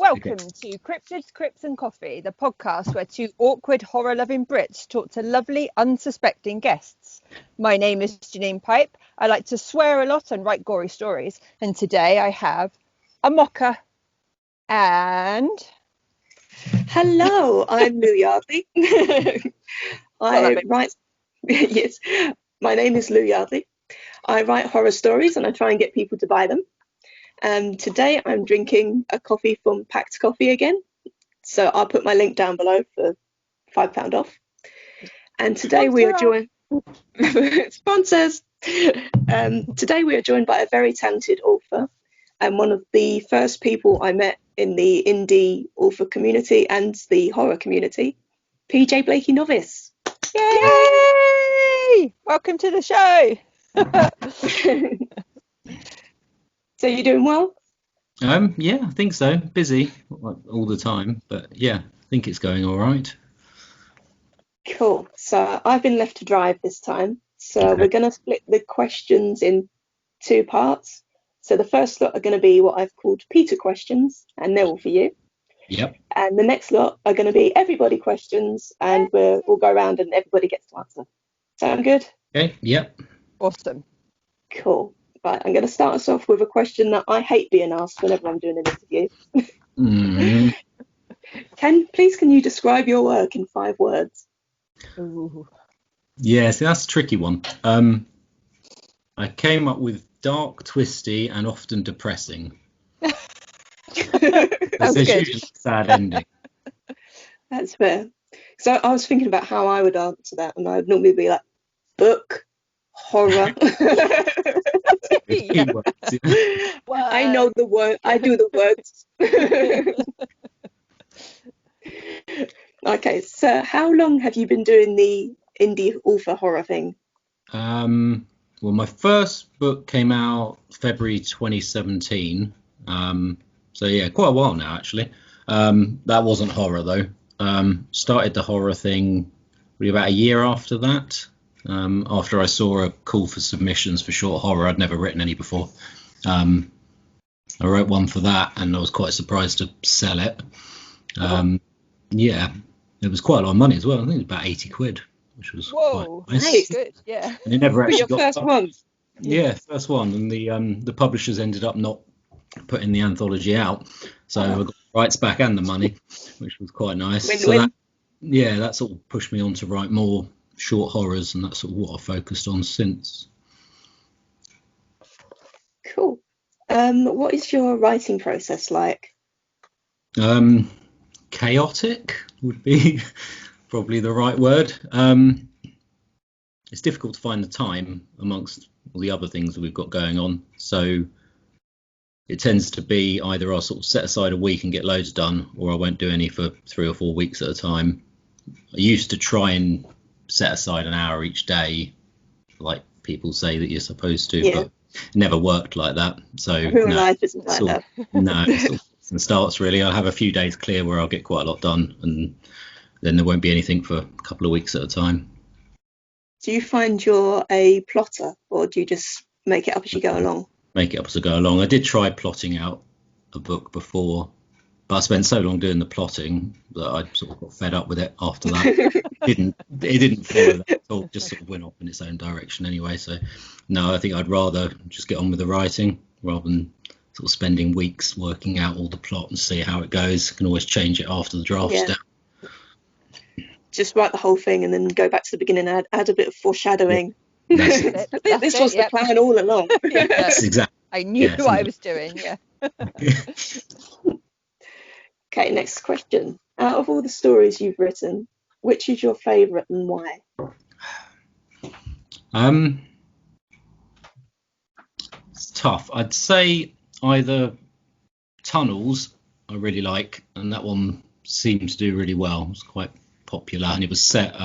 Welcome to Cryptids, Crypts and Coffee, the podcast where two awkward, horror-loving Brits talk to lovely, unsuspecting guests. My name is Janine Pipe. I like to swear a lot and write gory stories. And today I have a mocker and... Hello, I'm Lou Yardley. Yes, my name is Lou Yardley. I write horror stories and I try and get people to buy them. Today I'm drinking a coffee from Pact Coffee again. So I'll put my link down below for £5 off. And today we are joined sponsors. Today we are joined by a very talented author and one of the first people I met in the indie author community and the horror community, PJ Blakey-Novis. Yay! Welcome to the show. So you're doing well? Yeah, I think so. Busy all the time, but yeah, I think it's going all right. Cool. So I've been left to drive this time. So Okay. We're going to split the questions in two parts. So the first lot are going to be what I've called Peter questions, and they're all for you. Yep. And the next lot are going to be everybody questions, and we'll go around and everybody gets to answer. Sound good? Okay. Yep. Awesome. Cool. Right, I'm going to start us off with a question that I hate being asked whenever I'm doing an interview. Mm. Can you describe your work in 5 words? Ooh. Yeah, see, that's a tricky one. I came up with dark, twisty, and often depressing. That's There's good. usually a sad ending. That's fair. So I was thinking about how I would answer that, and I'd normally be like, book, horror. Yeah. Keywords, yeah. I know the word. I do the words. Okay, so how long have you been doing the indie author horror thing? Well, my first book came out February 2017. So yeah, quite a while now actually. That wasn't horror though. Started the horror thing really about a year after that. After I saw a call for submissions for short horror, I'd never written any before. I wrote one for that, and I was quite surprised to sell it. Yeah, it was quite a lot of money as well. I think it was about 80 quid, which was Whoa, quite nice. nice. good. Yeah. And it never For actually your got first one? Yeah, first one, and the publishers ended up not putting the anthology out, so I got the rights back and the money, which was quite nice. Win-win. So that sort of pushed me on to write more short horrors, and that's sort of what I've focused on since. Cool. What is your writing process like? Chaotic would be probably the right word. It's difficult to find the time amongst all the other things that we've got going on, so it tends to be either I'll sort of set aside a week and get loads done, or I won't do any for 3 or 4 weeks at a time. I used to try and set aside an hour each day, like people say that you're supposed to, Yeah. but it never worked like that. So Real life isn't like sort that. no, it sort of fits and starts really. I'll have a few days clear where I'll get quite a lot done, and then there won't be anything for a couple of weeks at a time. Do you find you're a plotter, or do you just make it up as you go along? Make it up as I go along. I did try plotting out a book before, but I spent so long doing the plotting that I sort of got fed up with it after that. It didn't follow that at all, just sort of went off in its own direction anyway. So no, I think I'd rather just get on with the writing rather than sort of spending weeks working out all the plot and see how it goes. I can always change it after the draft's Yeah. down. Just write the whole thing and then go back to the beginning and add a bit of foreshadowing. That's it. I think this was the plan all along. Yeah. That's exactly. I knew Yeah, what I was doing. Yeah. Okay, next question. Out of all the stories you've written, which is your favourite and why? It's tough. I'd say either Tunnels I really like, and that one seemed to do really well. It was quite popular, and it was set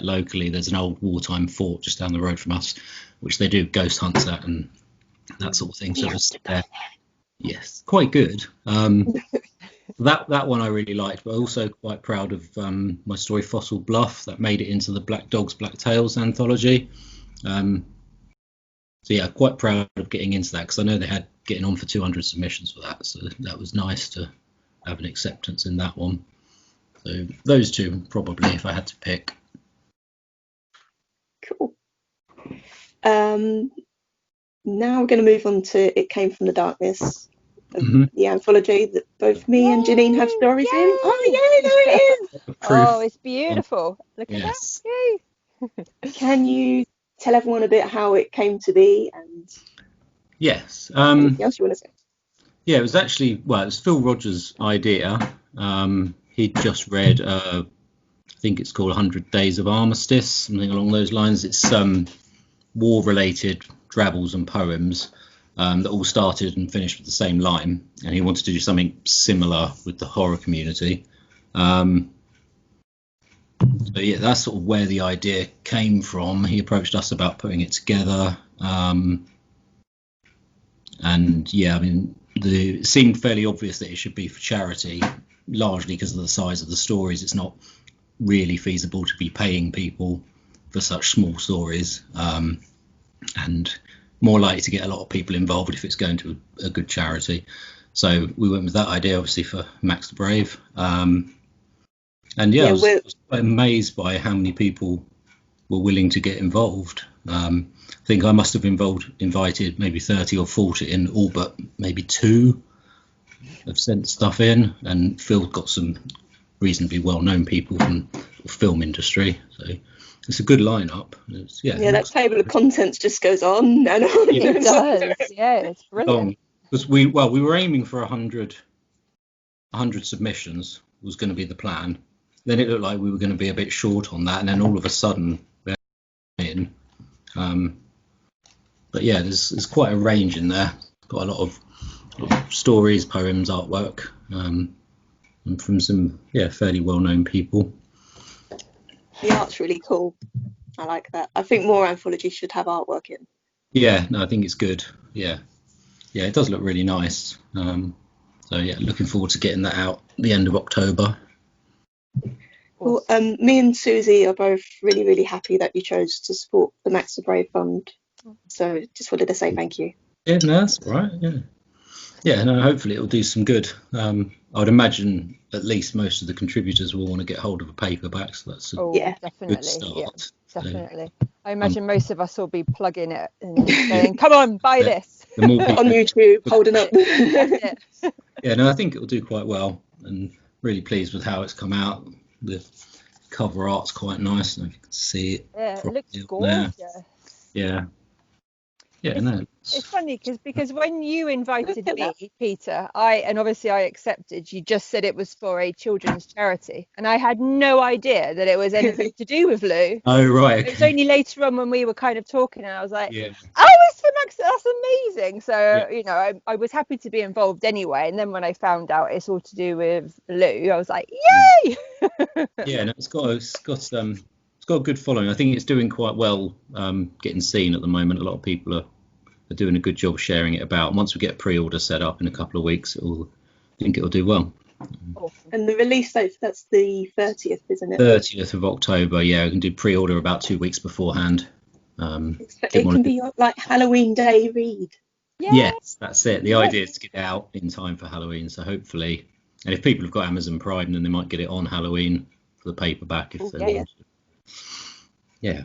locally. There's an old wartime fort just down the road from us, which they do ghost hunts at and that sort of thing. So it was yes, quite good. That one I really liked, but also quite proud of my story Fossil Bluff that made it into the Black Dogs, Black Tails anthology. So yeah, quite proud of getting into that because I know they had getting on for 200 submissions for that, so that was nice to have an acceptance in that one. So those two probably, if I had to pick. Cool. Now we're going to move on to It Came from the Darkness, the anthology that both me and Janine have stories in. Oh, yeah, there it is. Oh, it's beautiful. Look at Yes. that. Yay. Can you tell everyone a bit how it came to be and Yes. anything else you want to say? Yeah, it was actually, well, it was Phil Rogers' idea. He'd just read, I think it's called 100 Days of Armistice, something along those lines. It's war-related drabbles and poems that all started and finished with the same line, and he wanted to do something similar with the horror community. So yeah, that's sort of where the idea came from. He approached us about putting it together, and yeah, I mean, it seemed fairly obvious that it should be for charity, largely because of the size of the stories. It's not really feasible to be paying people for such small stories, and more likely to get a lot of people involved if it's going to a good charity. So we went with that idea, obviously, for Max the Brave. And yeah, I was quite amazed by how many people were willing to get involved. I think I must have invited maybe 30 or 40, and all but maybe 2 have sent stuff in, and Phil got some reasonably well-known people from the film industry. So it's a good lineup. That table of contents just goes on and on. It does. Yeah, it's brilliant. Because we were aiming for 100 submissions was going to be the plan. Then it looked like we were going to be a bit short on that, and then all of a sudden we're in. But yeah, there's quite a range in there. Got a lot of stories, poems, artwork, and from some fairly well-known people. The art's really cool. I like that. I think more anthologies should have artwork in. Yeah, no, I think it's good. Yeah, it does look really nice. So yeah, looking forward to getting that out the end of October. Well, me and Susie are both really, really happy that you chose to support the Max the Brave Fund. So just wanted to say thank you. Yeah, no, that's all right. Yeah, no, hopefully it'll do some good. I would imagine at least most of the contributors will want to get hold of a paperback, so that's a good start. Yeah, definitely. I imagine most of us will be plugging it and saying, "Come on, buy this." The more people on YouTube, holding up. Yeah, no, I think it'll do quite well, and really pleased with how it's come out. The cover art's quite nice, and if you can see it. Yeah, it looks gorgeous. Yeah. Yeah, it's funny because when you invited me, Peter, and obviously I accepted. You just said it was for a children's charity, and I had no idea that it was anything to do with Lou. Oh right. Okay. It was only later on when we were kind of talking, and I was like, "Oh, it's for Max. That's amazing." So you know, I was happy to be involved anyway. And then when I found out it's all to do with Lou, I was like, "Yay!" Yeah, no, it's got a good following. I think it's doing quite well, getting seen at the moment. A lot of people are doing a good job sharing it about. And once we get a pre-order set up in a couple of weeks, I think it'll do well. Awesome. And the release date, that's the 30th, isn't it? 30th of October, yeah. We can do pre-order about 2 weeks beforehand. It can be like Halloween Day read. Yes, that's it. The idea is to get it out in time for Halloween. So hopefully, and if people have got Amazon Prime, then they might get it on Halloween for the paperback if they want. Yeah.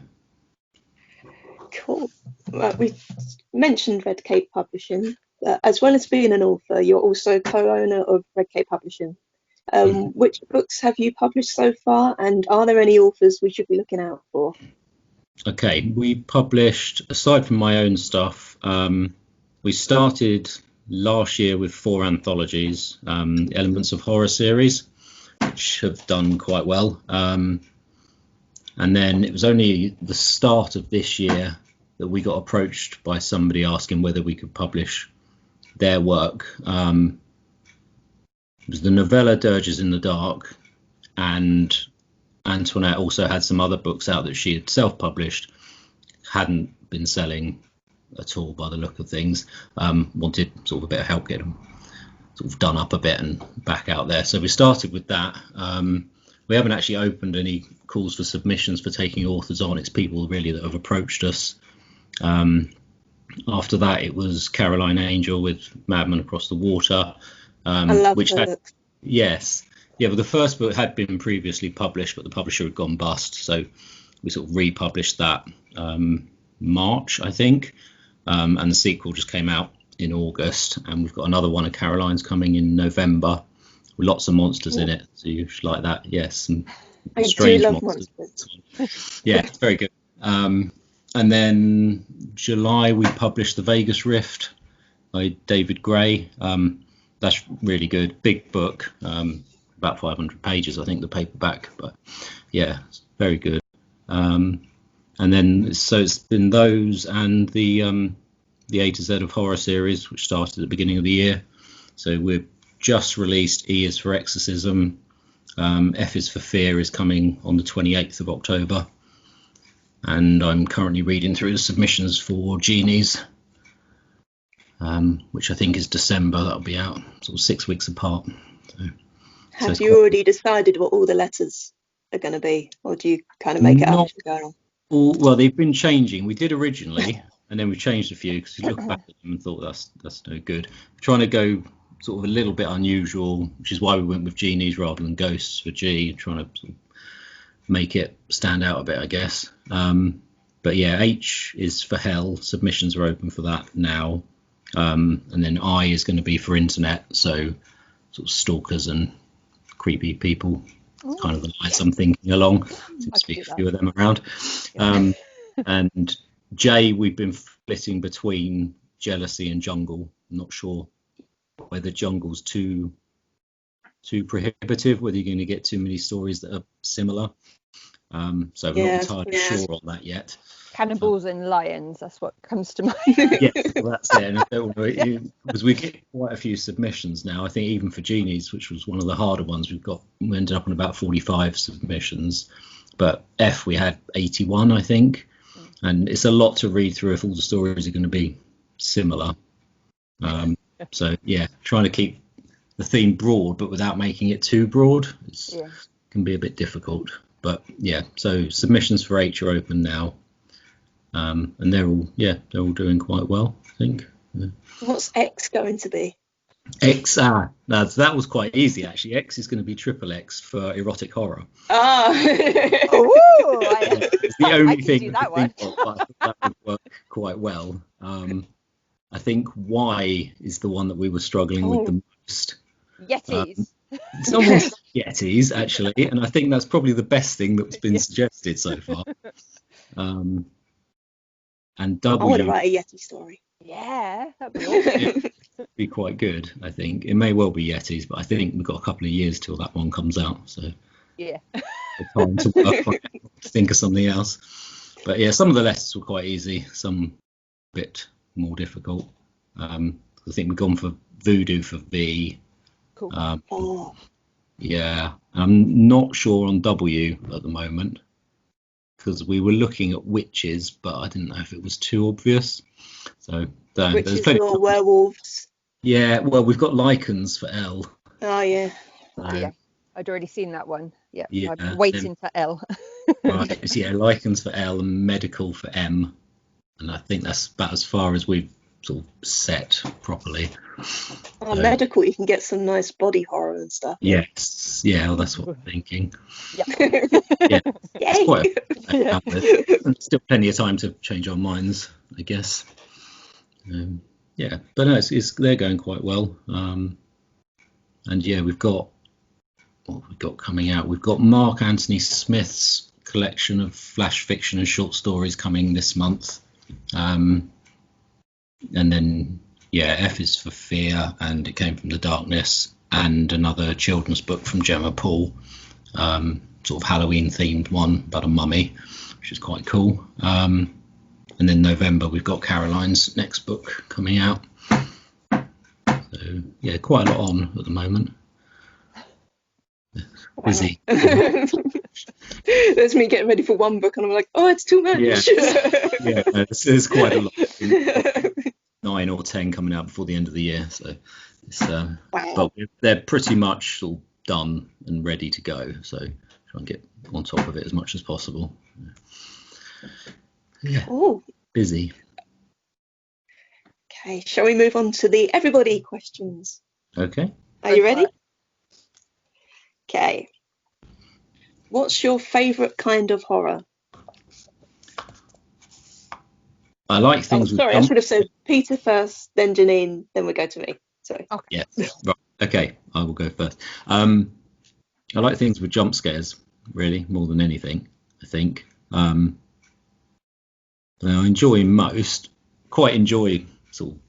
Cool. Well, we've mentioned Red Cape Publishing. As well as being an author, you're also co-owner of Red Cape Publishing. Which books have you published so far, and are there any authors we should be looking out for? Okay, we published, aside from my own stuff, we started last year with 4 anthologies, Elements of Horror series, which have done quite well. And then it was only the start of this year that we got approached by somebody asking whether we could publish their work. It was the novella Dirges in the Dark, and Antoinette also had some other books out that she had self-published, hadn't been selling at all by the look of things, wanted sort of a bit of help getting them sort of done up a bit and back out there. So we started with that. We haven't actually opened any calls for submissions for taking authors on. It's people really that have approached us. After that, it was Caroline Angel with Madman Across the Water, I love which that. Yes. Yeah, but the first book had been previously published, but the publisher had gone bust. So we sort of republished that March, I think. And the sequel just came out in August. And we've got another one of Caroline's coming in November with lots of monsters in it. So you should like that. Yes. Some strange monsters. Yeah, it's very good. And then July, we published The Vegas Rift by David Gray. That's really good. Big book. About 500 pages, I think, the paperback, but yeah, it's very good. And then so it's been those and the A to Z of horror series, which started at the beginning of the year. So we've just released E is for Exorcism. F is for Fear is coming on the 28th of October. And I'm currently reading through the submissions for Genies, which I think is December. That'll be out sort of 6 weeks apart. Have you already decided what all the letters are going to be, or do you kind of make it up as you go along? Well, they've been changing. We did originally, and then we changed a few because we looked back at them and thought that's no good. We're trying to go sort of a little bit unusual, which is why we went with Genies rather than Ghosts for G, trying to sort of make it stand out a bit, I guess. But yeah, H is for Hell. Submissions are open for that now. And then I is going to be for Internet, so sort of stalkers and creepy people. It's kind of the lines I'm thinking along. Seems to be a few of them around. And J, we've been splitting between Jealousy and Jungle. I'm not sure whether Jungle's too prohibitive, whether you're going to get too many stories that are similar. So I'm not entirely sure on that yet. Cannibals and lions, that's what comes to mind. Yes, well, that's it. And I don't know, because we get quite a few submissions now. I think even for Genies, which was one of the harder ones, we ended up on about 45 submissions. But F, we had 81, I think. And it's a lot to read through if all the stories are going to be similar. So, yeah, trying to keep the theme broad, but without making it too broad, can be a bit difficult. But, yeah, so submissions for H are open now. And they're all doing quite well, I think. Yeah. What's X going to be? X, that was quite easy actually. X is going to be triple X for erotic horror. It's the only thing I can think of, but I think that would work quite well. I think Y is the one that we were struggling with the most. Yetis. It's almost Yetis actually, and I think that's probably the best thing that's been suggested so far. And W. I want to write a Yeti story. Yeah, that'd be awesome. It'd be quite good, I think. It may well be Yetis, but I think we've got a couple of years till that one comes out. So yeah, time to work on it, to think of something else. But yeah, some of the letters were quite easy, some a bit more difficult. I think we've gone for Voodoo for V. Cool. Yeah, I'm not sure on W at the moment, because we were looking at witches, but I didn't know if it was too obvious. So witches or werewolves? Yeah, well, we've got lichens for L. Oh yeah. Yeah, I'd already seen that one. Yeah. Yeah, I'm waiting for L. Right, yeah, lichens for L and medical for M, and I think that's about as far as we've sort of set properly. Medical, you can get some nice body horror and stuff. Yes, yeah, well, that's what I'm thinking. Yeah. It's quite and still plenty of time to change our minds, I guess. But no, they're going quite well. And yeah, we've got what we've got coming out. We've got Mark Anthony Smith's collection of flash fiction and short stories coming this month. And then F is for Fear, and It Came from the Darkness, and another children's book from Gemma Poole, sort of Halloween themed one about a mummy, which is quite cool. And then November we've got Caroline's next book coming out. So yeah, quite a lot on at the moment. Busy. There's me getting ready for one book and I'm like, oh, it's too much. Yeah, no, there's quite a lot. 9 or 10 coming out before the end of the year, so it's but they're pretty much all done and ready to go, so try and get on top of it as much as possible. Yeah. Ooh. Busy. Okay, shall we move on to the everybody questions? Okay. Are you ready? Okay. What's your favourite kind of horror? I like things with Sorry, I jump. should have said Peter first, then Janine, then we go to me. Sorry. Okay. Yeah, right. Okay, I will go first. I like things with jump scares, really, more than anything, I think. I enjoy quite enjoy sort of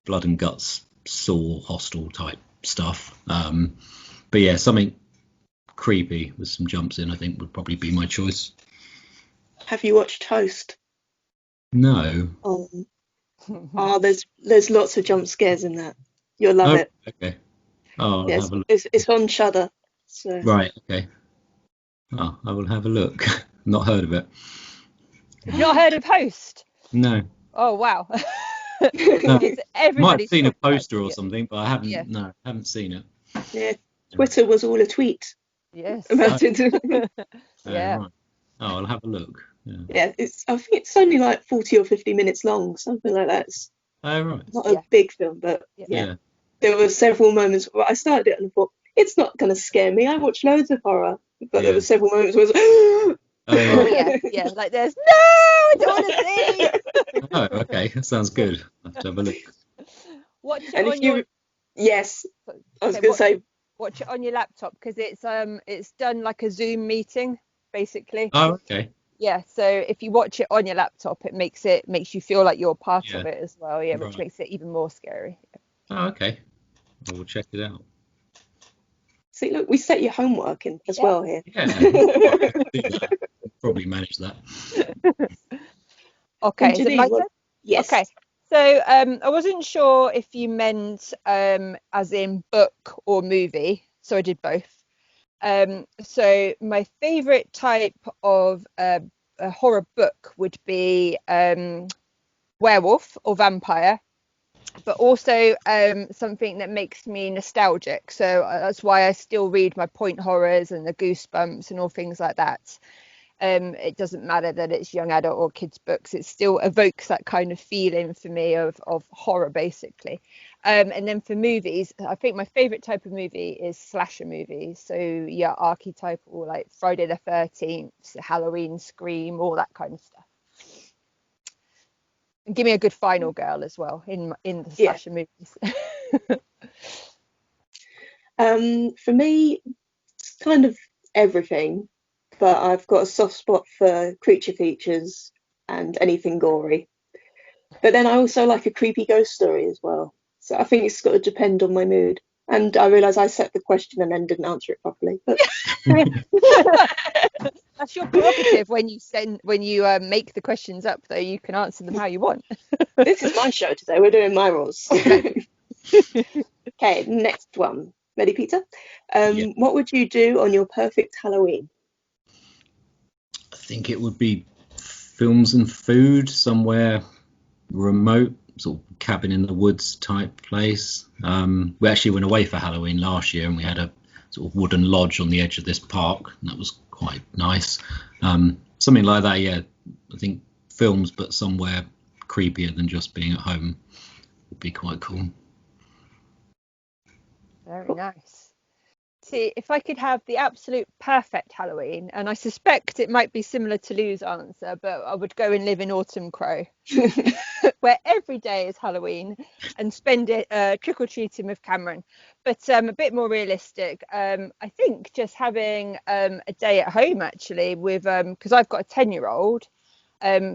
blood and guts, sore, hostile type stuff. But yeah, something creepy with some jumps in, I think, would probably be my choice. Have you watched Host? No. There's lots of jump scares in that. You'll love it. Okay. Oh, I'll Yes, have a look. it's on Shudder. So. Right. Okay. Oh, I will have a look. Not heard of it. You've not heard of Host? No. Oh wow. No. It's Might have seen a talking about poster or it. something, but I haven't. Yeah. No, haven't seen it. Yeah, Twitter was all a tweet Yes. about it. Yeah. Right. Oh, I'll have a look. Yeah. Yeah, I think it's only like 40 or 50 minutes long, something like that. It's Oh, right. not a big film, but Yeah. there were several moments where I started it and I thought, it's not going to scare me. I watch loads of horror, but there were several moments where Oh, right. yeah. Like there's no, I don't want to see. Oh, okay. That sounds good. I'll have to have a look. Watch it and on if you, your. yes, I was Okay, going to say, watch it on your laptop because it's done like a Zoom meeting basically. Oh, okay. Yeah, so if you watch it on your laptop, it makes you feel like you're part of Yeah. it as well. Yeah, which Right. makes it even more scary. Oh, okay. I will check it out. see, look, we set your homework in as well here. Yeah. I can do that. Probably manage that. Okay, is it my Janine, turn? Yes. Okay. So I wasn't sure if you meant as in book or movie, so I did both. So my favorite type of a horror book would be werewolf or vampire, but also something that makes me nostalgic. So that's why I still read my point horrors and the Goosebumps and all things like that. It doesn't matter that it's young adult or kids books, it still evokes that kind of feeling for me of horror basically. And then for movies, I think my favorite type of movie is slasher movies, so yeah, archetypal like Friday the 13th, Halloween, Scream, all that kind of stuff. And give me a good final girl as well in the slasher movies. For me, it's kind of everything, but I've got a soft spot for creature features and anything gory. But then I also like a creepy ghost story as well. So I think it's got to depend on my mood. And I realise I set the question and then didn't answer it properly. But That's your prerogative when you make the questions up, though. You can answer them how you want. this is my show today. We're doing my rules. Okay, next one. Ready, Peter? What would you do on your perfect Halloween? I think it would be films and food somewhere remote, sort of cabin in the woods type place. We actually went away for Halloween last year and we had a sort of wooden lodge on the edge of this park, and that was quite nice. Something like that, yeah. I think films, but somewhere creepier than just being at home would be quite cool. Very nice. See, if I could have the absolute perfect Halloween, and I suspect it might be similar to Lou's answer, but I would go and live in Autumn Crow, where every day is Halloween, and spend it trick-or-treating with Cameron. But a bit more realistic, I think just having a day at home, actually, with because I've got a 10-year-old,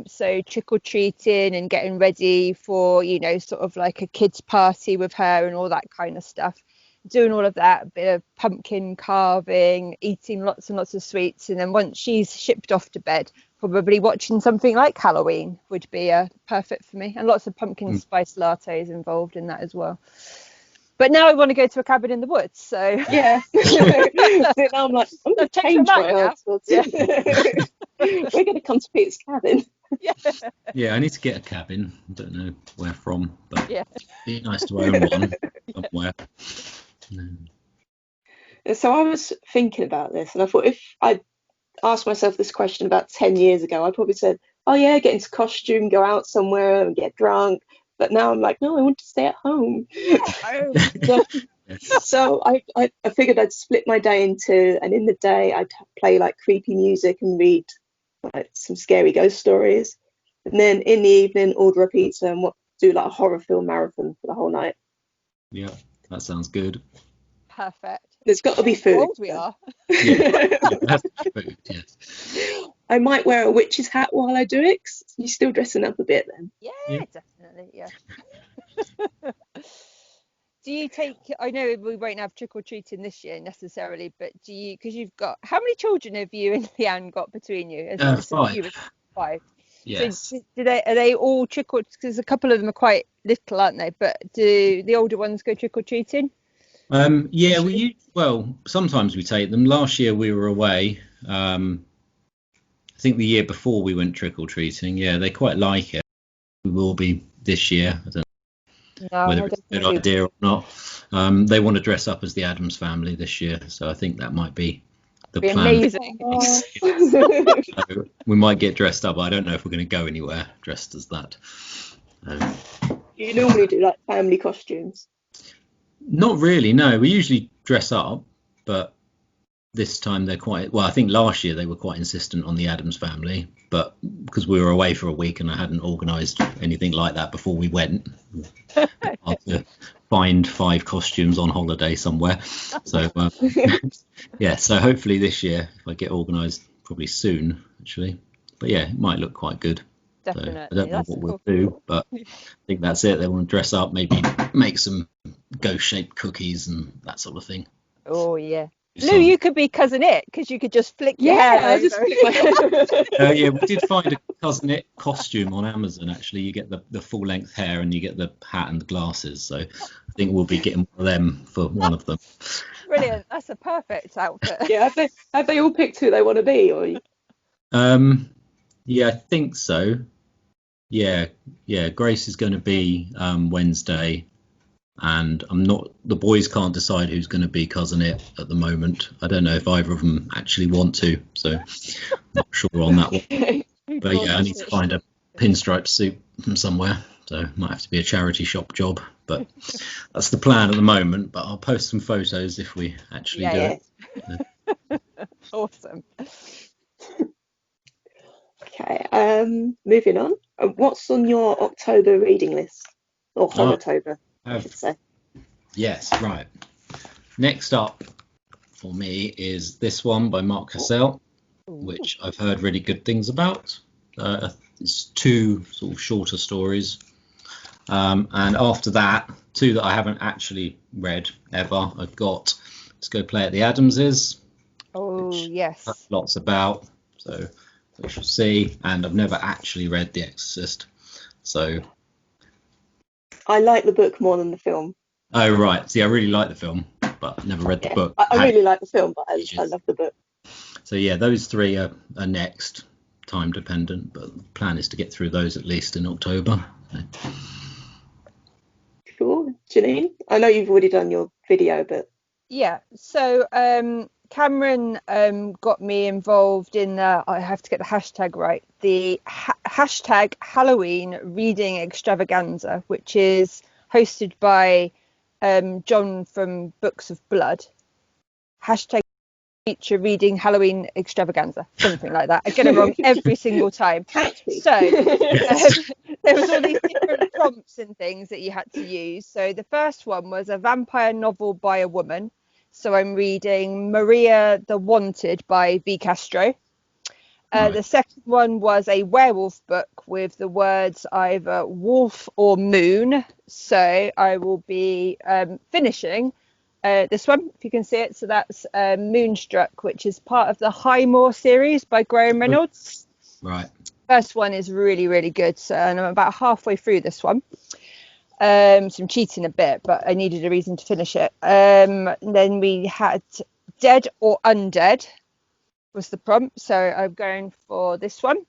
so trick-or-treating and getting ready for, sort of like a kids' party with her and all that kind of stuff. Doing all of that, a bit of pumpkin carving, eating lots and lots of sweets, and then once she's shipped off to bed, probably watching something like Halloween would be perfect for me, and lots of pumpkin spice lattes involved in that as well. But now I want to go to a cabin in the woods, so yeah. Now I'm like, I'm going to change my answer. Yeah. We're going to come to Peter's cabin. Yeah, I need to get a cabin. I don't know where from, but yeah, it'd be nice to own one somewhere. So I was thinking about this, and I thought if I asked myself this question about 10 years ago, I probably said, oh yeah, get into costume, go out somewhere and get drunk. But now I'm like, no, I want to stay at home. Yeah. So I figured I'd split my day in two, and in the day I'd play like creepy music and read like some scary ghost stories, and then in the evening order a pizza and do like a horror film marathon for the whole night. Yeah, that sounds good. Perfect. There's got to be food. How old we are. Yeah, that's food, yes. I might wear a witch's hat while I do it, 'cause you're still dressing up a bit then. Yeah, definitely. Yeah. Do you take? I know we won't have trick or treating this year necessarily, but do you? Because you've got how many children have you and Leanne got between you? 5. You was 5. Yes. So are they all trick or? Because a couple of them are quite little, aren't they? But do the older ones go trick or treating? Yeah, sometimes we take them. Last year we were away. I think the year before we went trick or treating. Yeah, they quite like it. We will be this year. I don't know whether it's a good idea or not. They want to dress up as the Addams Family this year, so I think that might be the plan. Amazing. So we might get dressed up. I don't know if we're going to go anywhere dressed as that. You normally do like family costumes? Not really, no. We usually dress up, but this time they're quite, well, I think last year they were quite insistent on the Addams Family, but because we were away for a week and I hadn't organised anything like that before we went, I had to find 5 costumes on holiday somewhere. So yeah, so hopefully this year, if I get organised, probably soon actually, but yeah, it might look quite good. Definitely. So I don't know what we'll do, but I think that's it. They want to dress up, maybe make some ghost-shaped cookies and that sort of thing. Oh yeah. Lou, you could be Cousin It because you could just flick your hair over. Just flick my hair. Yeah, we did find a Cousin It costume on Amazon. Actually, you get the full-length hair and you get the hat and the glasses. So I think we'll be getting one of them for one of them. Brilliant. That's a perfect outfit. Yeah, have they all picked who they want to be, or? Yeah, I think so. Yeah. Grace is going to be Wednesday. And the boys can't decide who's going to be Cousin It at the moment. I don't know if either of them actually want to, so I'm not sure on that one. But yeah, I need to find a pinstripe suit from somewhere, so might have to be a charity shop job. But that's the plan at the moment. But I'll post some photos if we actually do it. Awesome. Okay, moving on. What's on your October reading list? Or Horror-tober, I should say. Yes, right. Next up for me is this one by Mark Hassell, which I've heard really good things about. It's 2 sort of shorter stories. And after that, 2 that I haven't actually read ever. I've got Let's Go Play at the Addamses. Oh, yes. Lots about. So we shall see. And I've never actually read The Exorcist. So I like the book more than the film. Oh, right. See, I really like the film, but I've never read the book. I really like the film, but I love the book. So yeah, those 3 are next, time dependent, but the plan is to get through those at least in October. Cool. Janine, I know you've already done your video, but... Yeah, so Cameron got me involved in I have to get the hashtag right, the hashtag Halloween reading extravaganza, which is hosted by John from Books of Blood. Hashtag feature reading Halloween extravaganza, something like that. I get it wrong every single time. So there was all these different prompts and things that you had to use. So the first one was a vampire novel by a woman. So I'm reading Maria the Wanted by V. Castro. The second one was a werewolf book with the words either wolf or moon. So I will be finishing this one, if you can see it. So that's Moonstruck, which is part of the Highmore series by Graham Reynolds. Right. First one is really, really good. So, and I'm about halfway through this one. So I'm cheating a bit, but I needed a reason to finish it. Then we had Dead or Undead was the prompt. So I'm going for this one.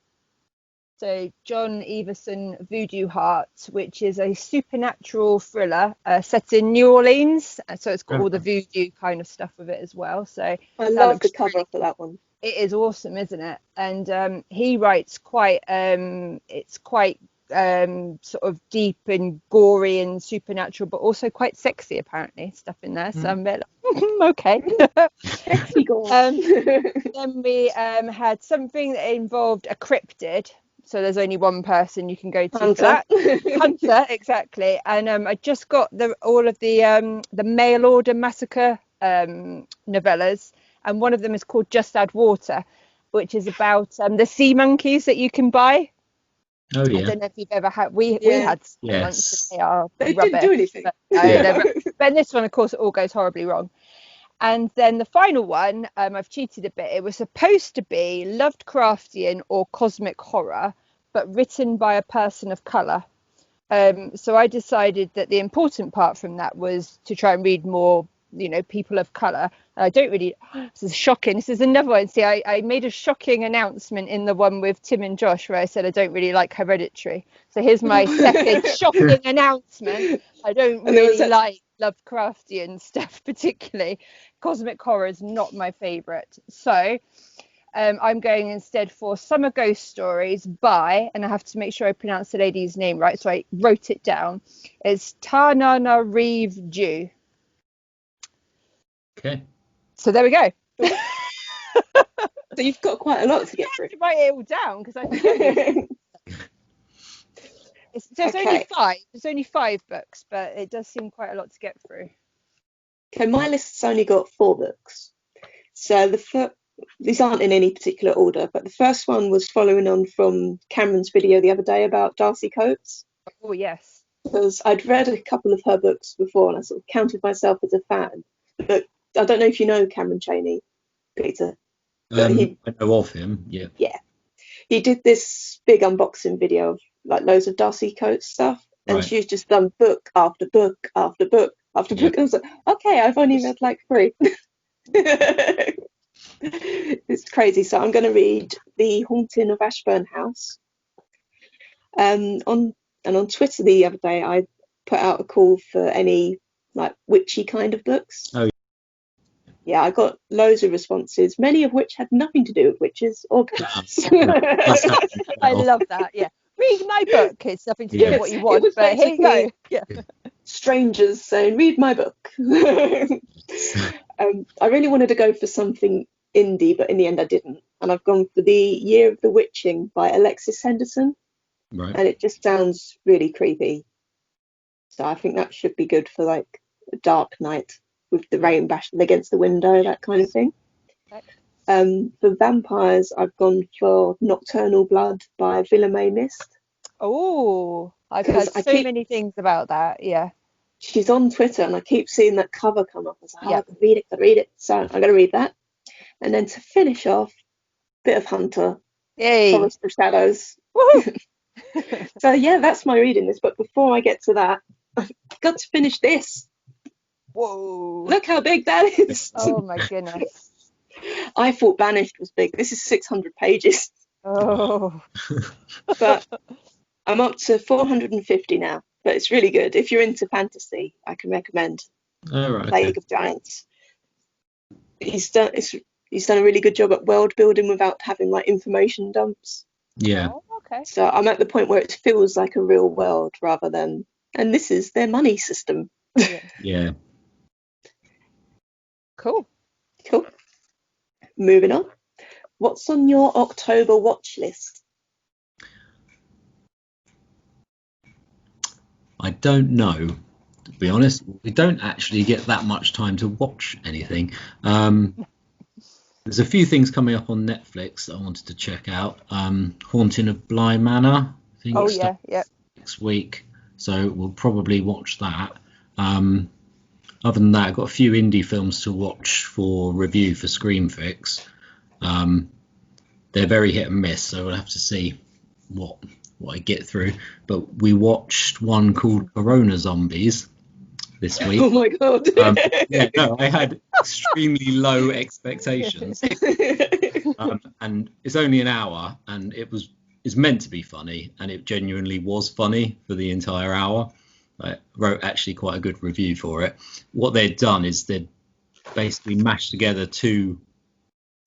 So John Everson Voodoo Heart, which is a supernatural thriller set in New Orleans. So it's got all the voodoo kind of stuff with it as well. So I love the cover for that one. It is awesome, isn't it? And he writes quite, it's quite sort of deep and gory and supernatural, but also quite sexy apparently stuff in there. So I'm a bit like, okay. Sexy gore. Then we had something that involved a cryptid. So there's only one person you can go to Hunter. for that. Hunter, exactly. And I just got all of the mail order massacre novellas, and one of them is called Just Add Water, which is about the sea monkeys that you can buy. Oh yeah. I don't know if you've ever had. We had sea monkeys. They are They rubbish, didn't do anything. But, but in this one, of course, it all goes horribly wrong. And then the final one, I've cheated a bit. It was supposed to be Lovecraftian or cosmic horror, but written by a person of colour. So I decided that the important part from that was to try and read more, people of colour. I don't really. This is shocking. This is another one. See, I made a shocking announcement in the one with Tim and Josh where I said I don't really like Hereditary. So here's my second shocking announcement. I don't really like Lovecraftian stuff particularly. Cosmic horror is not my favourite. So I'm going instead for Summer Ghost Stories by, and I have to make sure I pronounce the lady's name right, so I wrote it down. It's Tananarive. Okay. So there we go. So you've got quite a lot to get through. I have to write it all down because I forget. There's only five. There's only 5 books, but it does seem quite a lot to get through. Okay, my list's only got 4 books. So these aren't in any particular order, but the first one was following on from Cameron's video the other day about Darcy Coates. Oh, yes. Because I'd read a couple of her books before and I sort of counted myself as a fan. But I don't know if you know Cameron Chaney, Peter. I know of him, yeah. Yeah. He did this big unboxing video of like loads of Darcy Coates stuff. And she's just done book after book after book after book. And I was like, okay, I've only read like 3. It's crazy. So I'm going to read The Haunting of Ashburn House. On Twitter the other day, I put out a call for any like witchy kind of books. Oh, yeah, I got loads of responses, many of which had nothing to do with witches or ghosts. I love that. Yeah, read my book. It's nothing to do with what you want, but here you go. Yeah. Strangers saying, read my book. I really wanted to go for something indie, but in the end I didn't. And I've gone for The Year of the Witching by Alexis Henderson. Right. And it just sounds really creepy. So I think that should be good for like a dark night with the rain bashing against the window, that kind of thing. For vampires, I've gone for Nocturnal Blood by Villamay Mist. Oh, I've heard many things about that. Yeah. She's on Twitter and I keep seeing that cover come up. I was like, I can read it. So I'm going to read that. And then to finish off, bit of Hunter. Yay. Forest of Shadows. So yeah, that's my reading list. But before I get to that, I've got to finish this. Whoa. Look how big that is. Oh my goodness. I thought Banished was big. This is 600 pages. Oh. But I'm up to 450 now. But it's really good. If you're into fantasy, I can recommend Plague of Giants. He's done a really good job at world building without having like information dumps. Yeah. Oh, okay. So I'm at the point where it feels like a real world rather than, and this is their money system. Yeah. Cool. Moving on. What's on your October watch list? I don't know, to be honest. We don't actually get that much time to watch anything. There's a few things coming up on Netflix that I wanted to check out. Haunting of Bly Manor, I think it's next week, so we'll probably watch that. Other than that, I've got a few indie films to watch for review for Screenfix. They're very hit and miss, so we'll have to see what I get through. But we watched one called Corona Zombies this week. Oh my god. I had extremely low expectations. And it's only an hour, and it's meant to be funny, and it genuinely was funny for the entire hour. I wrote actually quite a good review for it. What they'd done is they'd basically mashed together 2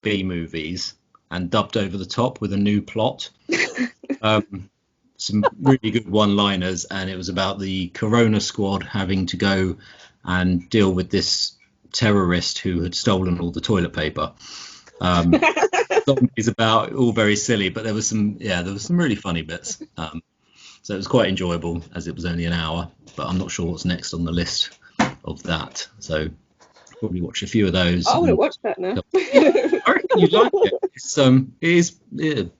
B movies and dubbed over the top with a new plot. some really good one-liners, and it was about the Corona Squad having to go and deal with this terrorist who had stolen all the toilet paper. Zombies about, all very silly, but there was some really funny bits. So it was quite enjoyable, as it was only an hour. But I'm not sure what's next on the list of that. So probably watch a few of those. I want to watch that now. I reckon you'd like it.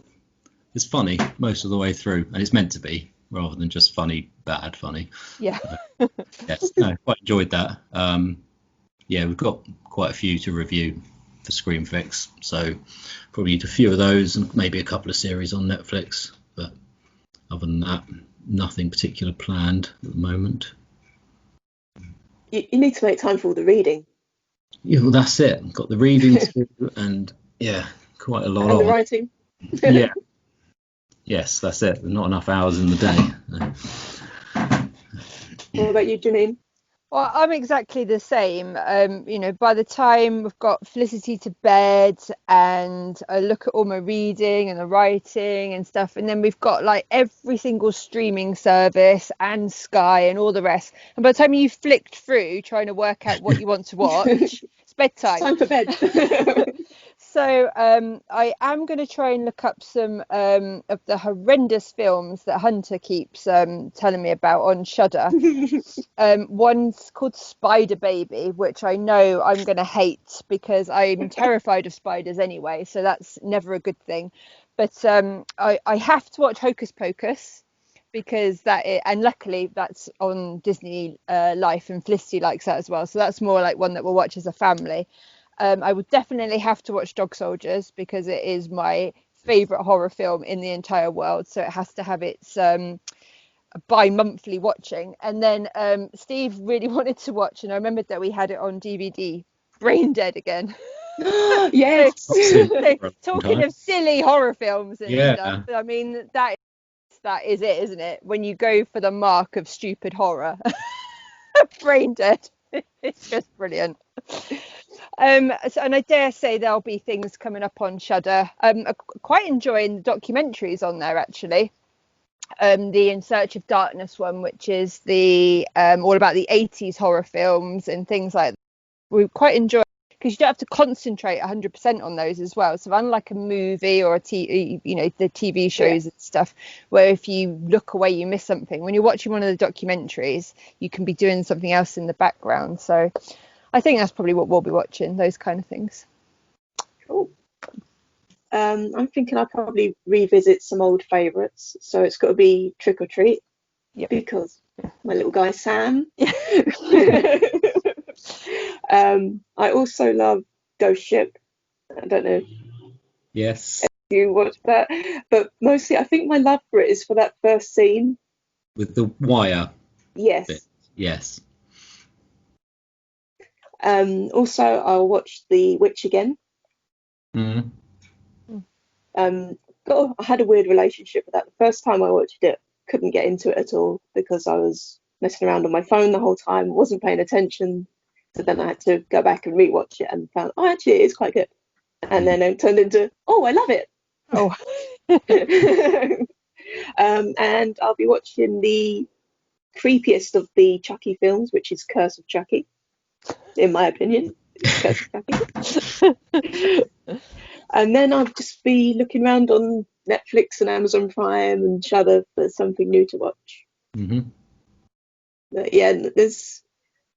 It's funny most of the way through, and it's meant to be, rather than just funny, bad funny. Yeah. Yes, no, quite enjoyed that. Yeah, we've got quite a few to review for Screen Fix, so probably need a few of those and maybe a couple of series on Netflix. But other than that, nothing particular planned at the moment. You need to make time for all the reading. Yeah, well, that's it. Got the reading to do, and quite a lot And the on. writing. Yeah. Yes, that's it. Not enough hours in the day. What about you, Janine? Well, I'm exactly the same. By the time we've got Felicity to bed and I look at all my reading and the writing and stuff, and then we've got like every single streaming service and Sky and all the rest. And by the time you've flicked through trying to work out what you want to watch, it's bedtime. Time for bed. So I am going to try and look up some of the horrendous films that Hunter keeps telling me about on Shudder. One's called Spider Baby, which I know I'm going to hate because I'm terrified of spiders anyway, so that's never a good thing. But I have to watch Hocus Pocus because and luckily that's on Disney Life, and Felicity likes that as well. So that's more like one that we'll watch as a family. I would definitely have to watch Dog Soldiers because it is my favourite horror film in the entire world. So it has to have its bi-monthly watching. And then Steve really wanted to watch, and I remembered that we had it on DVD, Brain Dead again. Yes. So, talking of silly horror films and Yeah. stuff, I mean, that is it, isn't it? When you go for the mark of stupid horror. Brain Dead. It's just brilliant. And I dare say there'll be things coming up on Shudder. I'm quite enjoying the documentaries on there, actually. The In Search of Darkness one, which is the all about the 80s horror films and things like that. We quite enjoy, because you don't have to concentrate 100% on those as well. So unlike a movie or the TV shows and stuff, where if you look away you miss something, when you're watching one of the documentaries you can be doing something else in the background. So I think that's probably what we'll be watching, those kind of things. Cool. I'm thinking I'll probably revisit some old favourites. So it's got to be Trick or Treat. Yep. Because my little guy Sam. I also love Ghost Ship. I don't know Yes. if you watched that, but mostly I think my love for it is for that first scene. With the wire. Yes. Bit. Yes. Also, I'll watch The Witch again. Mm. I had a weird relationship with that. The first time I watched it, couldn't get into it at all because I was messing around on my phone the whole time, wasn't paying attention. So then I had to go back and rewatch it and found, actually, it is quite good. And then it turned into, I love it. Oh. And I'll be watching the creepiest of the Chucky films, which is Curse of Chucky, in my opinion. Curse of Chucky. And then I'll just be looking around on Netflix and Amazon Prime and Shudder for something new to watch. Mm-hmm. But yeah, there's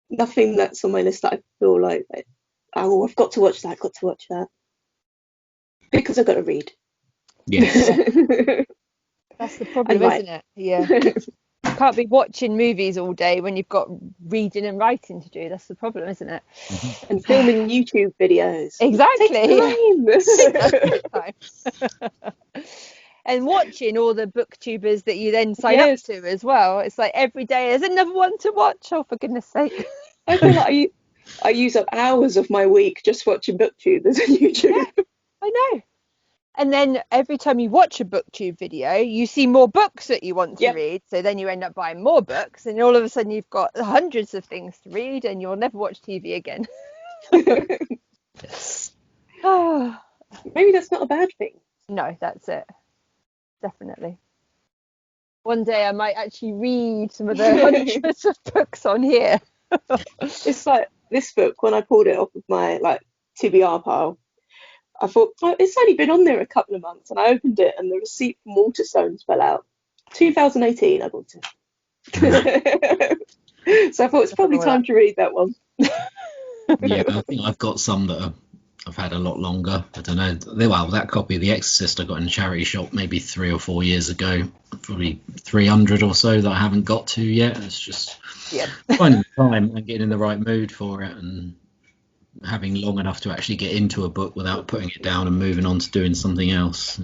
nothing that's on my list that I feel like, I've got to watch that, because I've got to read. Yes. That's the problem, isn't it? Yeah. You can't be watching movies all day when you've got reading and writing to do. That's the problem, isn't it? Mm-hmm. And filming YouTube videos. Exactly. It takes time. And watching all the booktubers that you then sign up to as well. It's like every day there's another one to watch. Oh, for goodness sake. I feel like I use up hours of my week just watching booktubers on YouTube. Yeah, I know. And then every time you watch a booktube video, you see more books that you want to read. So then you end up buying more books, and all of a sudden you've got hundreds of things to read, and you'll never watch TV again. Yes. Oh. Maybe that's not a bad thing. No, that's it. Definitely. One day I might actually read some of the hundreds of books on here. It's like this book, when I pulled it off of my TBR pile, I thought, oh, it's only been on there a couple of months, and I opened it and the receipt from Waterstones fell out. 2018 I bought it. So I thought it's probably time to read that one. Yeah, I think I've got some that I've had a lot longer. I don't know. Well, that copy of The Exorcist I got in a charity shop maybe 3 or 4 years ago, probably 300 or so that I haven't got to yet. It's just finding the time and getting in the right mood for it, and having long enough to actually get into a book without putting it down and moving on to doing something else.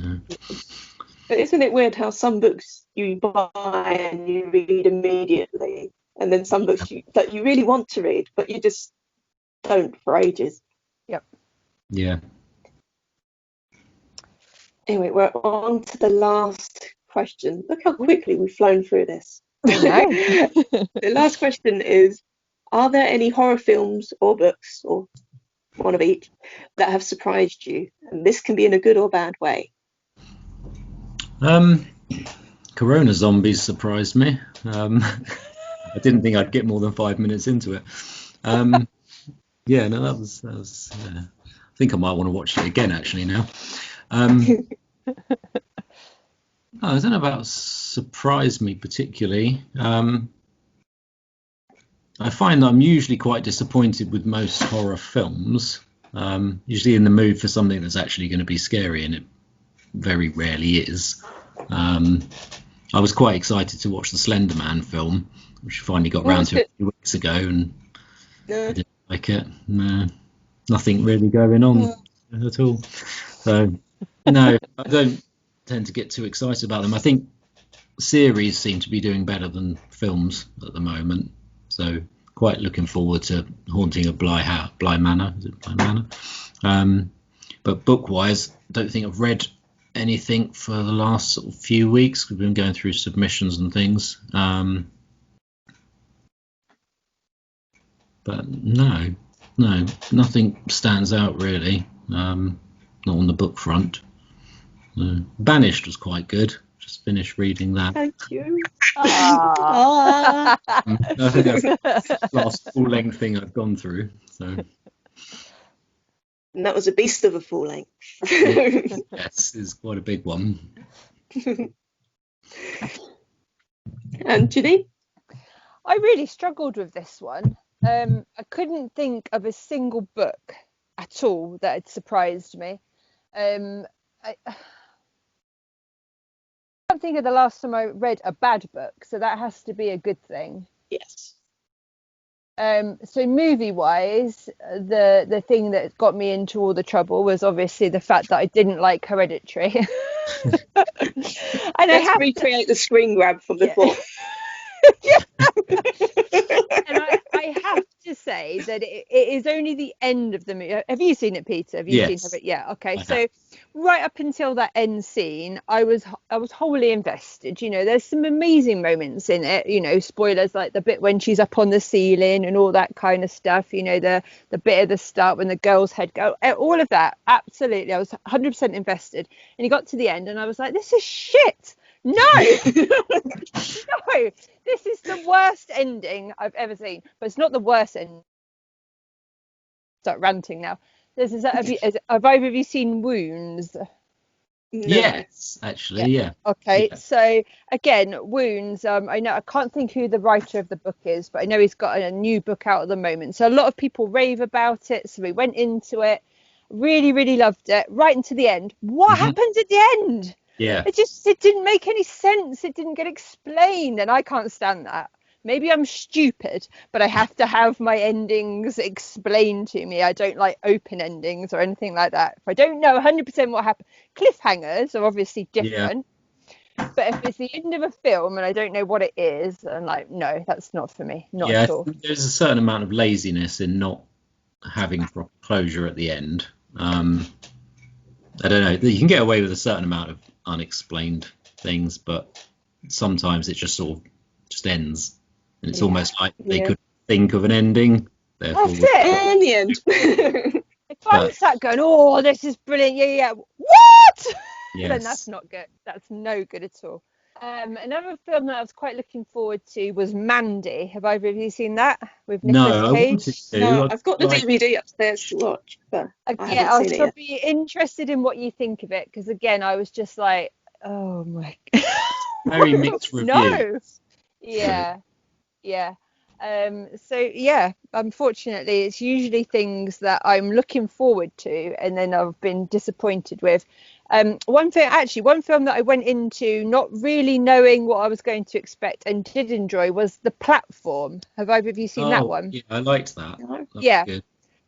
But isn't it weird how some books you buy and you read immediately, and then some books that you really want to read, but you just don't for ages? Yep. Yeah. Anyway, we're on to the last question. Look how quickly we've flown through this. The last question is, are there any horror films or books, or one of each, that have surprised you? And this can be in a good or bad way. Corona Zombies surprised me. I didn't think I'd get more than 5 minutes into it. Yeah, no, that was I think I might want to watch it again actually now. I don't know about surprised me particularly. I find that I'm usually quite disappointed with most horror films. Usually in the mood for something that's actually going to be scary, and it very rarely is. I was quite excited to watch the Slender Man film, which I finally got round to a few weeks ago, and I didn't like it. No, nothing really going on at all. So, no, I don't tend to get too excited about them. I think series seem to be doing better than films at the moment. So, quite looking forward to Haunting of Bly Manor. Is it Bly Manor? But book-wise, I don't think I've read anything for the last sort of few weeks. We've been going through submissions and things. But no, nothing stands out really. Not on the book front. Banished was quite good. Just finished reading that. Thank you. I think that's the last full-length thing I've gone through. So. And that was a beast of a full length. Yes, it's quite a big one. And Janine? I really struggled with this one. I couldn't think of a single book at all that had surprised me. I can't think of the last time I read a bad book, so that has to be a good thing. Yes. So movie-wise, the thing that got me into all the trouble was obviously the fact that I didn't like Hereditary. And Let's recreate the screen grab from before. And I have to say that it is only the end of the movie. Have you seen it, Peter? Have you seen it? Yeah. Okay. So right up until that end scene, I was wholly invested. You know, there's some amazing moments in it. You know, spoilers, like the bit when she's up on the ceiling and all that kind of stuff. You know, the bit at the start when the girl's head go, all of that. Absolutely, I was 100% invested. And you got to the end, and I was like, this is shit. No, no, this is the worst ending I've ever seen. But it's not the worst ending. Start ranting now. Have either of you seen Wounds? No. Yes, actually, yeah. Okay, yeah. So again, Wounds. I know I can't think who the writer of the book is, but I know he's got a new book out at the moment. So a lot of people rave about it. So we went into it, really, really loved it, right into the end. What happened at the end? Yeah. It didn't make any sense. It didn't get explained, and I can't stand that. Maybe I'm stupid, but I have to have my endings explained to me. I don't like open endings or anything like that. If I don't know 100% what happened, cliffhangers are obviously different. Yeah. But if it's the end of a film and I don't know what it is, I'm like, no, that's not for me. Not at all. There's a certain amount of laziness in not having proper closure at the end. I don't know. You can get away with a certain amount of unexplained things, but sometimes it just sort of just ends. And it's almost like they could think of an ending. Therefore, that's it. And the end. If I'm sat going, oh, this is brilliant, yeah, what? Yes. Then that's not good. That's no good at all. Another film that I was quite looking forward to was Mandy. Have either of you seen that with No, Nicolas I wanted Cage? to. No, I've got the Like, DVD upstairs to watch, but I Yeah, haven't I seen was it yet. probably interested in what you think of it because again, I was just like, oh my very mixed reviews. no. Yeah, yeah. So yeah, unfortunately, it's usually things that I'm looking forward to and then I've been disappointed with. One film that I went into not really knowing what I was going to expect and did enjoy was The Platform. Have either of you seen that one? Yeah, I liked that. No. That was Yeah. good.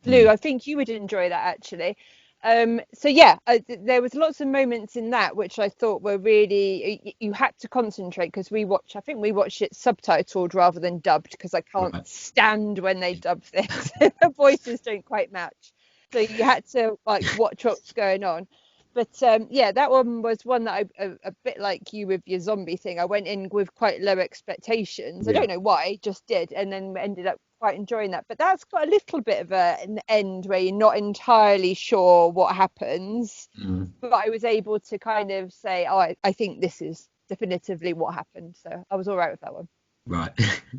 Lou, I think you would enjoy that actually. So yeah, there was lots of moments in that which I thought were really you had to concentrate because I think we watched it subtitled rather than dubbed because I can't Right. stand when they dub things. The voices don't quite match, so you had to like watch what's going on. But yeah, that one was one that a bit like you with your zombie thing. I went in with quite low expectations. I Yeah. don't know why, just did, and then ended up quite enjoying that. But that's got a little bit of an end where you're not entirely sure what happens. Mm. But I was able to kind of say, oh, I think this is definitively what happened. So I was all right with that one. Right.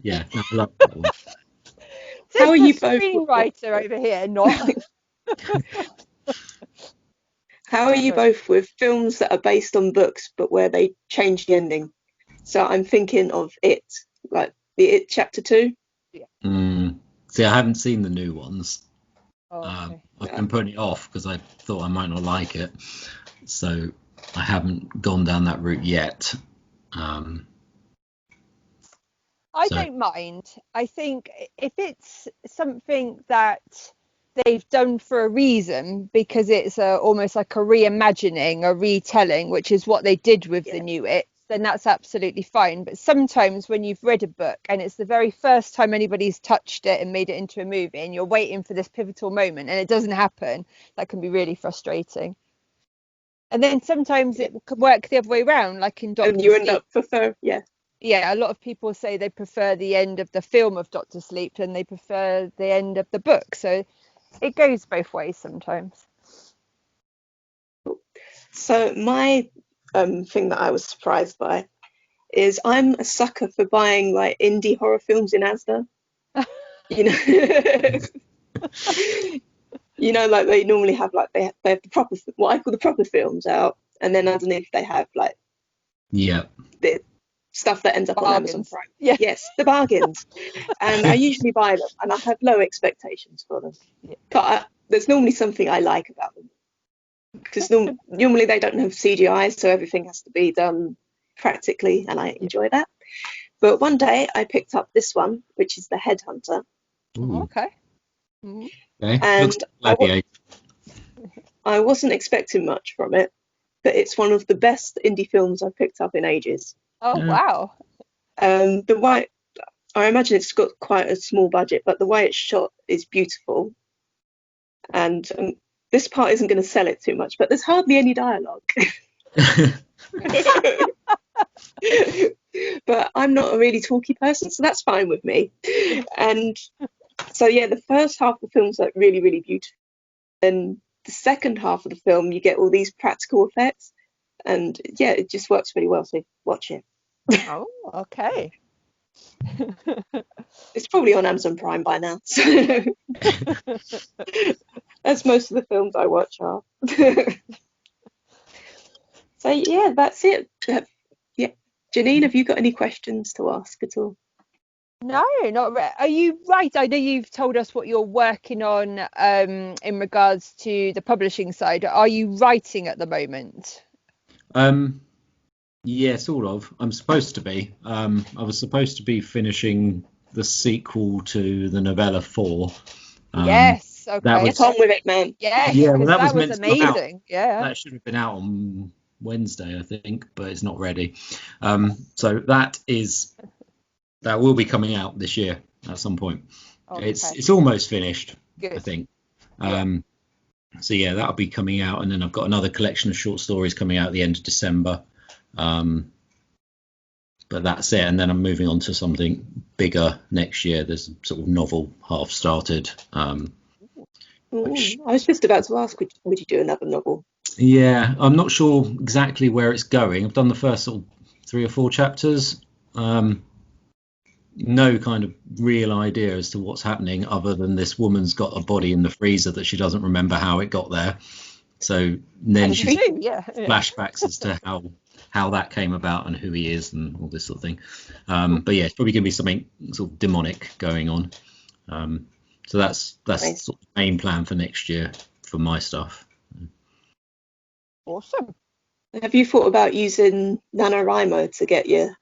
Yeah, I like that one. Says How are the you both? screenwriter over here, not. How are you both with films that are based on books but where they change the ending? So I'm thinking of It, like the It Chapter 2. See, I haven't seen the new ones. Oh, okay. I've been putting it off because I thought I might not like it, so I haven't gone down that route yet. I So- don't mind. I think if it's something that they've done for a reason, because it's almost like a reimagining, a retelling, which is what they did with the new It, then that's absolutely fine. But sometimes when you've read a book and it's the very first time anybody's touched it and made it into a movie and you're waiting for this pivotal moment and it doesn't happen, that can be really frustrating. And then sometimes it can work the other way around, like in Doctor And you end Sleep. up prefer, Yeah, a lot of people say they prefer the end of the film of Doctor Sleep and they prefer the end of the book. So it goes both ways sometimes. So my thing that I was surprised by is I'm a sucker for buying like indie horror films in Asda. You know, you know, like they normally have like they have the proper, what I call the proper films out, and then underneath they have like Yeah. the stuff that ends up on Amazon Bargains. Prime. Yeah. Yes, the bargains. And I usually buy them, and I have low expectations for them. Yeah. But there's normally something I like about them. Because normally they don't have CGI, so everything has to be done practically, and I enjoy that. But one day I picked up this one, which is The Headhunter. Ooh, Okay. Mhm. okay. And Looks like Gladiator. I wasn't expecting much from it, but it's one of the best indie films I've picked up in ages. Oh, Yeah. wow. I imagine it's got quite a small budget, but the way it's shot is beautiful. And this part isn't going to sell it too much, but there's hardly any dialogue. But I'm not a really talky person, so that's fine with me. And so yeah, the first half of the film's like really, really beautiful. Then the second half of the film, you get all these practical effects, and yeah, it just works really well. So watch it. Oh, okay. It's probably on Amazon Prime by now. So as most of the films I watch are. So yeah, that's it. Yeah, Janine, have you got any questions to ask at all? No, not really. Are you right? I know you've told us what you're working on in regards to the publishing side. Are you writing at the moment? Yeah, sort of. I'm supposed to be. I was supposed to be finishing the sequel to the novella 4. Yes. Okay. that was- Get on with it, man. Yes, Yeah, well, because that that was was meant to come out. amazing. Yeah. That should have been out on Wednesday, I think, but it's not ready. So that will be coming out this year at some point. Okay. It's almost finished, Good. I think. Yeah. So yeah, that'll be coming out, and then I've got another collection of short stories coming out at the end of December. But that's it, and then I'm moving on to something bigger next year. There's a sort of novel half started. Which, I was just about to ask, would you do another novel? yeah, I'm not sure exactly where it's going. I've done the first sort of 3 or 4 chapters. No kind of real idea as to what's happening, other than this woman's got a body in the freezer that she doesn't remember how it got there. So then she's flashbacks as to how that came about and who he is and all this sort of thing. But yeah, it's probably going to be something sort of demonic going on. So that's Nice. sort of the main plan for next year for my stuff. Awesome. Have you thought about using NaNoWriMo to get your...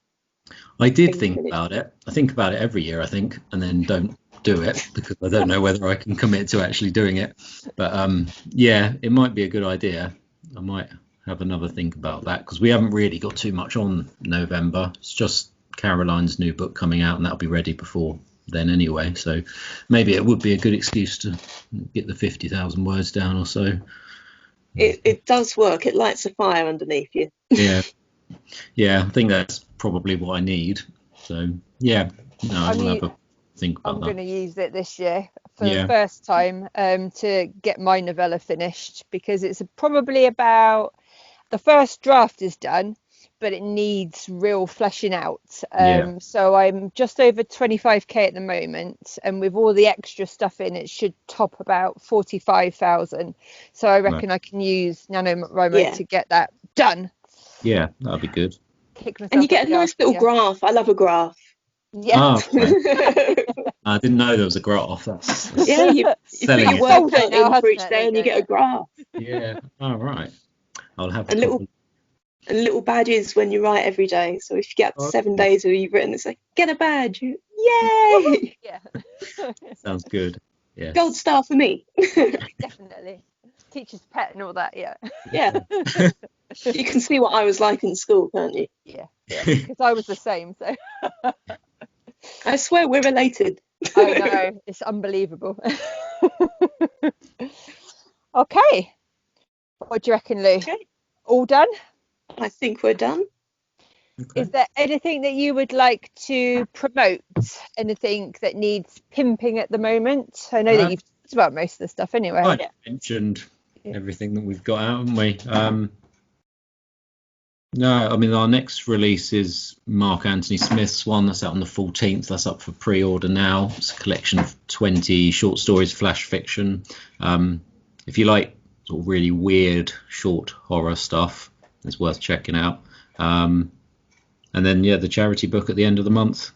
I did think about it. I think about it every year, I think, and then don't do it because I don't know whether I can commit to actually doing it. But yeah, it might be a good idea. I might have another think about that, because we haven't really got too much on November. It's just Caroline's new book coming out, and that'll be ready before then anyway. So maybe it would be a good excuse to get the 50,000 words down or so. It does work. It lights a fire underneath you. Yeah, I think that's probably what I need. So yeah, I will have a think about I'm that. going to use it this year for the first time to get my novella finished, because it's probably about, the first draft is done, but it needs real fleshing out. So I'm just over 25k at the moment, and with all the extra stuff in, it should top about 45,000. So I reckon I can use NaNoWriMo to get that done. Yeah, that'd be good. And you get a nice little graph. I love a graph. Yeah. I didn't know there was a graph. That's yeah, you put your work count in for each day and you get a graph. Yeah. All right. I'll have and little badges when you write every day. So if you get up to 7 days where you've written, it's like, get a badge. Yay! Yeah. Sounds good. Yeah. Gold star for me. Definitely. Teacher's pet and all that. Yeah. Yeah. You can see what I was like in school, can't you? Yeah. Because I was the same. So. I swear we're related. I know, it's unbelievable. Okay. What do you reckon, Lou? Okay. All done? I think we're done. Okay. Is there anything that you would like to promote? Anything that needs pimping at the moment? I know that you've talked about most of the stuff anyway. I mentioned everything that we've got out, haven't we? No, I mean, our next release is Mark Anthony Smith's one. That's out on the 14th. That's up for pre-order now. It's a collection of 20 short stories, flash fiction. If you like sort of really weird short horror stuff, it's worth checking out. And then, the charity book at the end of the month.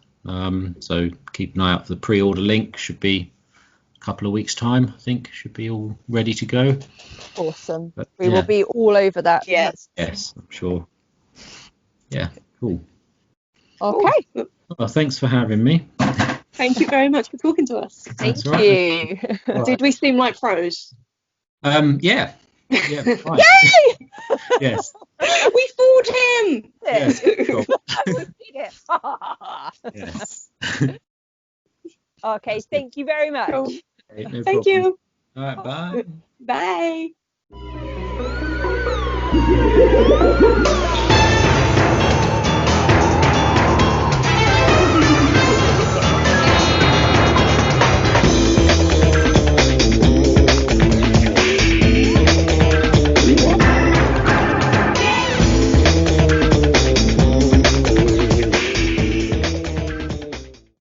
So keep an eye out for the pre-order link. Should be a couple of weeks' time, I think. Should be all ready to go. Awesome. But, we will be all over that. Yes, I'm sure. Yeah, cool. Okay. Well, thanks for having me. Thank you very much for talking to us. Thank you. Right. Did we seem like pros? Yeah. Fine. Yay! Yes. We fooled him. Yes. Cool. Yes. Okay, thank you very much. Cool. Okay, no Thank problem. you. All right, bye. Bye.